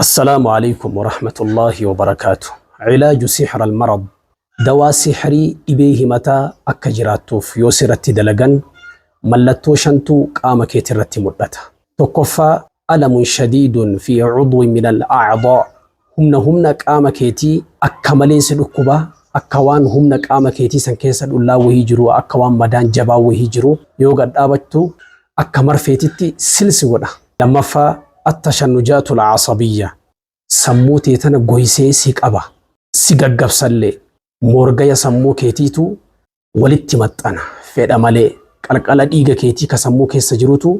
السلام عليكم ورحمة الله وبركاته. علاج سحر المرض دواء سحري إبيه متى أكجراتوف يوسرت دلغن ملتو شنتو قام كيترت مدتا تقفى ألم شديد في عضو من الأعضاء همنا قام كيتي أكملين سلوكبا أكوان همنا قام كيتي سنكيسد الله وهيجرو أكوان مدان جبا وهيجرو يوغد آبتو أكمر فيتتي سلسونا لما فا التشنجات العصبية سموتي تنا غويسي سيقبا سيغغب سلي مورغيا سمو كيتيتو ولتمتانا فيدا مالي قلقلا ديغا كيتي كسمو كيس جروتو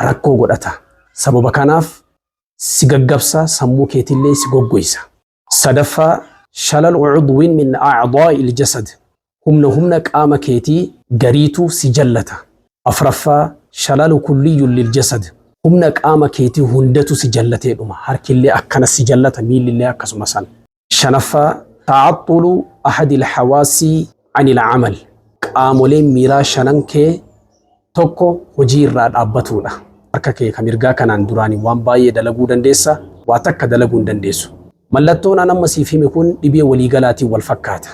ركو غدتا سبب كاناف سيغغبسا سمو كيتي لي سيغغويسا صدفا شلل عضو من أعضاء الجسد همنا قام كيتي غريتو سجلتا أفرفا شلل كلي للجسد humna qaama keetii hundatu si jallatee dhuma harkillee akkana si jallata miillillee akkasuma san shanaffaa ta'attulu ahadi alhawaasi ani al'amal qaamoleen miiraa shanan kee tokko hojii irraa dhaabbatuudha harka kee kan mirgaa kanaan duraanii waan baay'ee dalaguu dandeessa waa takka dalaguu hin dandeessu mallattoon an amma siif hime kun dhibee waliigalaatiin wal fakkaata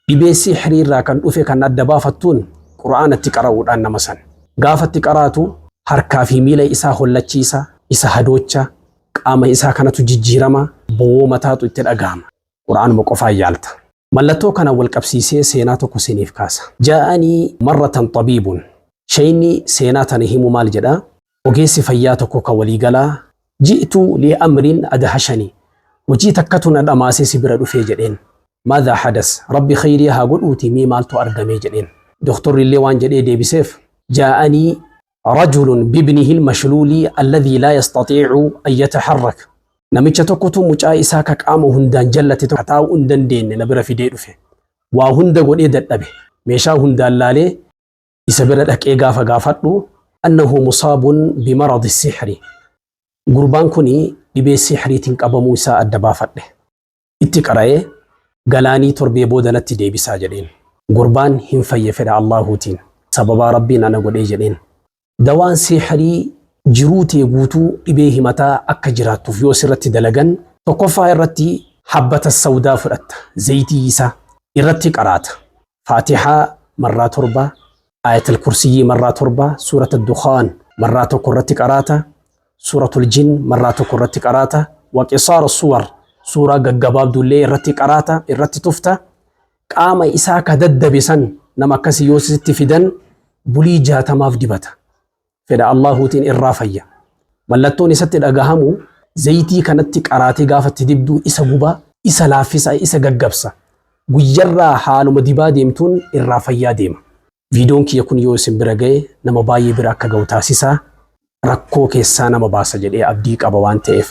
dhibee sihrii irraa kan dhufe kan adda baafattuun qura'aanatti qara'uudhaan nama san gaafatti qaraatu harkaa fi miila isaa hollachiisa isa hadoocha qaama isaa kanatu jijjiirama bowwoo mataatu itti dhagahama quraanuma qofaa yaalta mallattoo kana wal qabsiisee seenaa tokko siniif kaasa jaa'anii marratan tabiibun shayni seenaa tana himu maal jedha ogeessi fayyaa tokko ka waliigalaa ji'tu li amrin adhashani hojii takkatu na dhamaasee si bira dhufee jedheen maadha hadas rabbi khayrii haa godhuuti mii maaltu argamee jedheen doktorri illee waan jedhee deebiseef jaa'anii رجل بابنه المشلول الذي لا يستطيع أن يتحرك نمتش تكتو مجا إساكا قامو هندان جلتي تكتاو هندان دين نبرا في ديرو في وهند قد إدت نبي ميشا هندان لالي يسبر لك إيقافا قافتو أنه مصاب بمرض السحر قربان كوني ببي السحري تنقب موسى الدبافت له اتقرأي قلاني تربي بودنت دي بساجرين قربان هم فيفر الله تين سببا ربنا نقول إيجرين dawaan sihrii jiruutee guutuu dhibee himataa akka jiraattuuf yoo sirratti dalagan tokkoffaa irratti habbata sawdaa fudhatta zayitii isaa irratti qaraata faatihaa marraa torba ayatul kursiyyi marraa torba suuratul dukhaan marraa tokko irratti qaraata suuratul jin marraa tokko irratti qaraata waqisaara suwar suuraa gaggabaabdullee irratti qaraata irratti tufta qaama isaa ka daddabe san nama akkasii yoo sitti fidan bulii 60 dibata fedha Allahuutiin irraa fayya mallattoon isatti dhagahamu zayitii kanatti qaraatee gaafatti dibduu isa gubaa isa laaffisa isa gaggabsa guyyarraa haaluma dibaa deemtuun irraa fayyaa deema viidiyoon kiyya kun yoo isin bira ga'e nama baay'ee bira akka ga'u taasisa rakkoo keessaa nama baasa jedhee abdii qaba waan ta'eef